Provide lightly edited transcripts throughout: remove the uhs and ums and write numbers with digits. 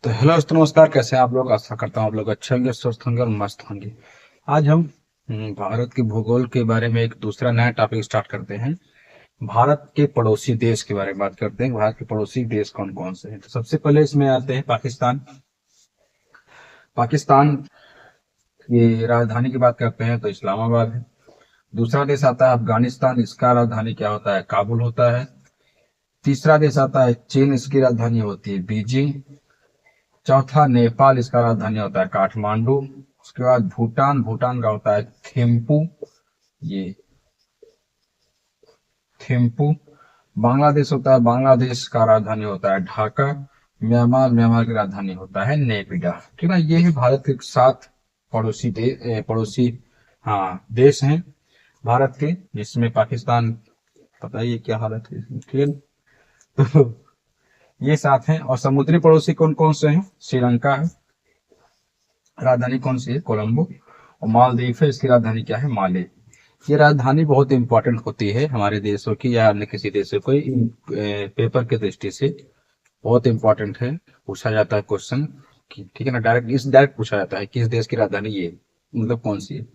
तो हेलो दोस्तों, नमस्कार। कैसे हैं आप लोग? आशा करता हूँ आप लोग अच्छे होंगे, स्वस्थ होंगे और मस्त होंगे। आज हम भारत के भूगोल के बारे में एक दूसरा नया टॉपिक स्टार्ट करते हैं। भारत के पड़ोसी देश के बारे में बात करते हैं। भारत के पड़ोसी देश कौन कौन से हैं? तो सबसे पहले इसमें आते हैं पाकिस्तान। पाकिस्तान की राजधानी की बात करते हैं तो इस्लामाबाद है। दूसरा देश आता है अफगानिस्तान। इसका राजधानी क्या होता है? काबुल होता है। तीसरा देश आता है चीन। इसकी राजधानी होती है बीजिंग। चौथा नेपाल। इसका राजधानी होता है काठमांडू। उसके बाद भूटान। भूटान का होता है थिम्पू। ये थिम्पू। बांग्लादेश होता है। बांग्लादेश का राजधानी होता है ढाका। म्यांमार। म्यांमार की राजधानी होता है नेपिडा। ठीक है ना? ये है भारत के 7 पड़ोसी हाँ देश हैं भारत के, जिसमें पाकिस्तान, पता ही है क्या हालत है इसमें। ठीक है। तो ये 7 हैं। और समुद्री पड़ोसी कौन कौन से हैं? श्रीलंका है, राजधानी कौन सी है? कोलंबो। और मालदीव है, इसकी राजधानी क्या है? माले। ये राजधानी बहुत इंपॉर्टेंट होती है हमारे देशों की या अन्य किसी देशों को पेपर के दृष्टि से बहुत इंपॉर्टेंट है। पूछा जाता है क्वेश्चन कि, ठीक है ना, डायरेक्ट पूछा जाता है किस देश की राजधानी ये मतलब कौन सी है।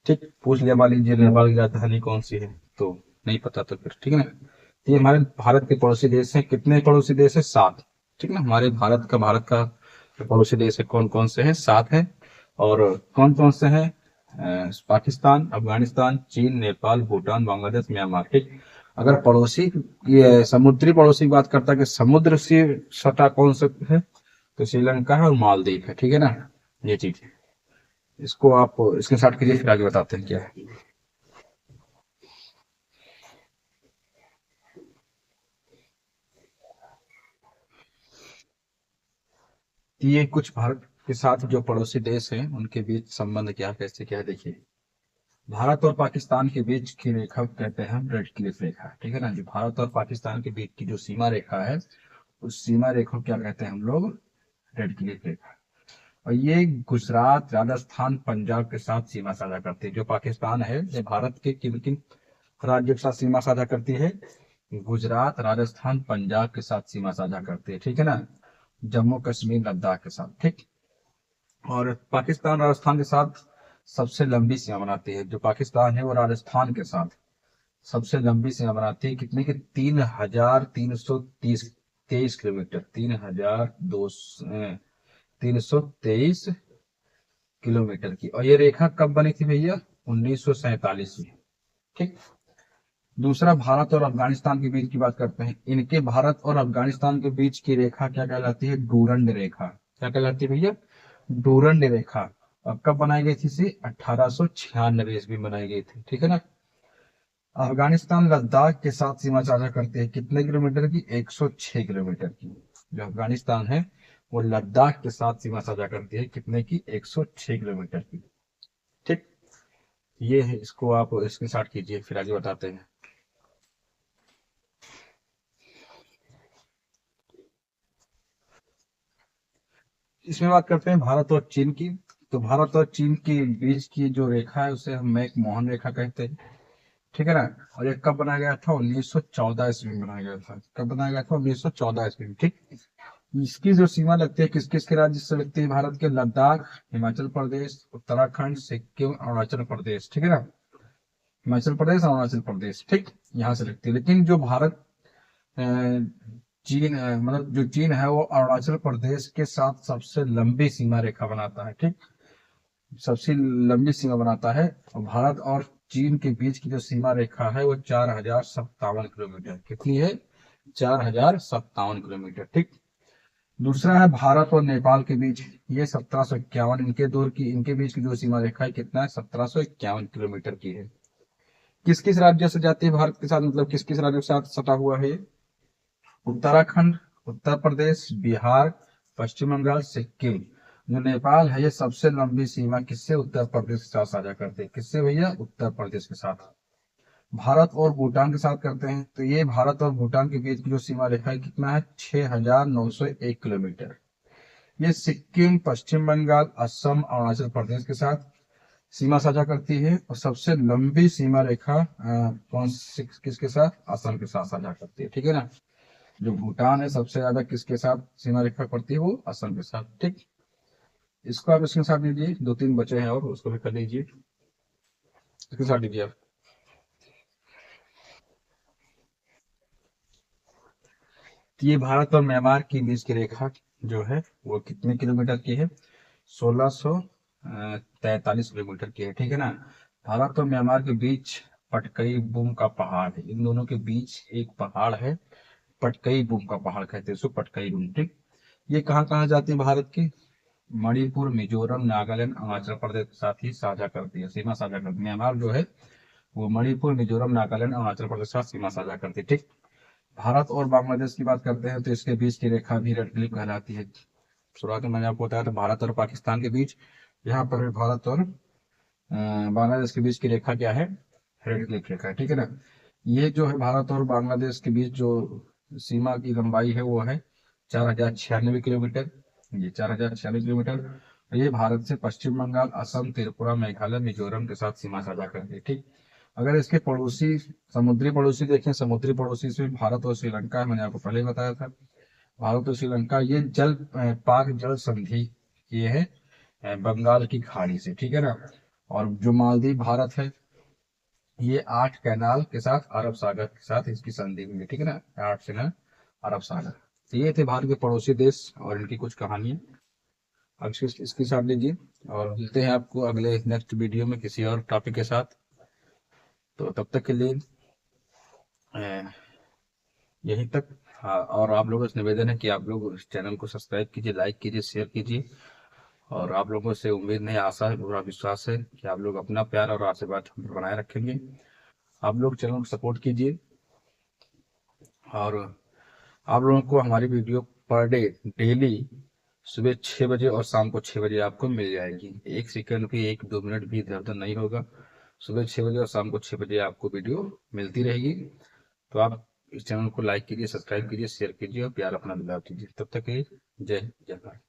ठीक, पूछ लिया मान लीजिए नेपाल की राजधानी कौन सी है, तो नहीं पता तो फिर ठीक है ना। तो ये हमारे भारत के पड़ोसी देश हैं। कितने पड़ोसी देश है? 7। ठीक ना? हमारे भारत का पड़ोसी देश है कौन कौन से हैं? 7 है। और कौन कौन से हैं? पाकिस्तान, अफगानिस्तान, चीन, नेपाल, भूटान, बांग्लादेश, म्यांमार। ठीक। अगर पड़ोसी, ये समुद्री पड़ोसी की बात करता है कि समुद्र से सटा कौन सा है, तो श्रीलंका है और मालदीव है। ठीक है ना? ये चीज है। इसको आप स्क्रीनशॉट कीजिए, फिर आगे बताते हैं क्या है। ये कुछ भारत के साथ जो पड़ोसी देश हैं उनके बीच संबंध क्या, कैसे क्या है, देखिए। भारत और पाकिस्तान के बीच की रेखा कहते हैं हम रेड क्लिफ रेखा। ठीक है ना? जो भारत और पाकिस्तान के बीच की जो सीमा रेखा है, उस सीमा रेखा को क्या कहते हैं हम लोग? रेड क्लिफ रेखा। और ये गुजरात, राजस्थान, पंजाब के साथ सीमा साझा करती है। जो पाकिस्तान है ये भारत के किन किन राज्यों के साथ सीमा साझा करती है? गुजरात, राजस्थान, पंजाब के साथ सीमा साझा करती है। ठीक है ना? जम्मू कश्मीर, लद्दाख के साथ। ठीक। और पाकिस्तान राजस्थान के साथ सबसे लंबी सीमा बनाती है। जो पाकिस्तान है वो राजस्थान के साथ सबसे लंबी सीमा बनाती है। कितने की? 3,323 किलोमीटर। 3,323 किलोमीटर की। और ये रेखा कब बनी थी भैया? 1947 में। ठीक। दूसरा, भारत और अफगानिस्तान के बीच की बात करते हैं। इनके भारत और अफगानिस्तान के बीच की रेखा क्या कहलाती है? डूरंड रेखा। क्या कहलाती है भैया? डूरंड रेखा। अब कब बनाई गई थी? इसे 1896 ईस्वी में बनाई गई थी। ठीक है ना? अफगानिस्तान लद्दाख के साथ सीमा साझा करते हैं। कितने किलोमीटर की? 106 किलोमीटर की। जो अफगानिस्तान है वो लद्दाख के साथ सीमा साझा करती है। कितने की? 106 किलोमीटर की। ठीक। ये है, इसको आप स्क्रीनशॉट कीजिए, फिर आगे बताते हैं। इसमें बात करते हैं भारत और चीन की। तो भारत और चीन के बीच की जो रेखा है उसे हम एक मोहन रेखा कहते हैं। ठीक है ना? और ये कब बनाया गया था? 1914 ईस्वी में बनाया गया था। कब बनाया गया था? 1914 ईस्वी में। ठीक। इसकी जो सीमा लगती है किस किस के राज्य से लगती है भारत के? लद्दाख, हिमाचल प्रदेश, उत्तराखंड, सिक्किम, अरुणाचल प्रदेश। ठीक है ना? हिमाचल प्रदेश, अरुणाचल प्रदेश। ठीक। यहाँ से लगती है। लेकिन जो भारत अ, चीन मतलब जो चीन है वो अरुणाचल प्रदेश के साथ सबसे लंबी सीमा रेखा बनाता है। ठीक। सबसे लंबी सीमा बनाता है। और भारत और चीन के बीच की जो सीमा रेखा है वो 4,057 किलोमीटर। कितनी है? 4,057 किलोमीटर। ठीक। दूसरा है भारत और नेपाल के बीच। ये 1751, इनके बीच की जो सीमा रेखा है कितना है? 1751 किलोमीटर की है। किस किस राज्य से जाती है भारत के साथ, मतलब किस किस राज्यों के साथ सटा हुआ है ये? उत्तराखंड, उत्तर प्रदेश, बिहार, पश्चिम बंगाल, सिक्किम। जो नेपाल है ये सबसे लंबी सीमा किससे? उत्तर प्रदेश के साथ साझा करते हैं। किससे भैया? उत्तर प्रदेश के साथ। भारत और भूटान के साथ करते हैं। तो ये भारत और भूटान के बीच की जो सीमा रेखा है कितना है? 6,901 किलोमीटर। ये सिक्किम, पश्चिम बंगाल, असम, अरुणाचल प्रदेश के साथ सीमा साझा करती है। और सबसे लंबी सीमा रेखा किसके साथ? असम के साथ साझा करती है। ठीक है ना? जो भूटान है सबसे ज्यादा किसके साथ सीमा रेखा पड़ती है, वो असम के साथ। ठीक, इसको आप इसके साथ लीजिए, दो तीन बचे हैं और उसको भी कर लीजिए, इसके साथ लीजिए आप। तो ये भारत और म्यांमार के बीच की रेखा जो है वो कितने किलोमीटर की है, 1643 किलोमीटर की है। ठीक है ना। भारत और म्यांमार के बीच पटकई बुम का पहाड़ है, इन दोनों के बीच एक पहाड़ है, पटकई बुम का पहाड़ कहते हैं इसको, पटकई बुम। ठीक, ये कहाँ कहाँ जाती है भारत की, मणिपुर, मिजोरम, नागालैंड, अरुणाचल प्रदेश के साथ ही साझा करती है, सीमा साझा करती है। म्यांमार जो है वो मणिपुर, मिजोरम, नागालैंड, अरुणाचल प्रदेश के साथ सीमा साझा करती है। ठीक, भारत और बांग्लादेश की बात करते हैं तो इसके बीच की रेखा भी रेड क्लिफ कहलाती है। शुरुआत में मैंने आपको बताया था भारत और पाकिस्तान के बीच, यहाँ पर भारत और बांग्लादेश के बीच की रेखा क्या है, रेड क्लिफ रेखा है। ठीक है ना। ये जो है भारत और बांग्लादेश के बीच जो सीमा की लंबाई है वो है 4096 किलोमीटर, ये 4096 किलोमीटर। और ये भारत से पश्चिम बंगाल, असम, त्रिपुरा, मेघालय, मिजोरम के साथ सीमा साझा करती है। ठीक, अगर इसके पड़ोसी, समुद्री पड़ोसी देखें, समुद्री पड़ोसी से भारत और श्रीलंका है, मैंने आपको पहले ही बताया था। भारत और श्रीलंका ये जल पाक जल संधि ये है बंगाल की खाड़ी से। ठीक है ना। और जो मालदीव भारत है, ये 8 कैनाल के साथ अरब सागर के साथ इसकी संधि हुई है। ठीक है ना, 8 कैनाल, अरब सागर। तो ये थे भारत के पड़ोसी देश और इनकी कुछ कहानियां। अब इसकी इसकी साथ लीजिए, और मिलते हैं आपको अगले नेक्स्ट वीडियो में किसी और टॉपिक के साथ। तो तब तक के लिए अ, यहीं तक। हाँ, और आप लोगों से निवेदन है कि आप लोग इस चैनल को सब्सक्राइब कीजिए, लाइक कीजिए, शेयर कीजिए। और आप लोगों से उम्मीद नहीं, आशा है, पूरा विश्वास है कि आप लोग अपना प्यार और आशीर्वाद हम पर बनाए रखेंगे। आप लोग चैनल को सपोर्ट कीजिए, और आप लोगों को हमारी वीडियो पर डे डेली सुबह 6 बजे और शाम को 6 बजे आपको मिल जाएगी। एक सेकंड भी, 1-2 मिनट भी इधर उधर नहीं होगा। सुबह 6 बजे और शाम को 6 बजे आपको वीडियो मिलती रहेगी। तो आप इस चैनल को लाइक कीजिए, सब्सक्राइब कीजिए, शेयर कीजिए और प्यार अपना दिला दीजिए। तब तक के लिए जय जय भारत।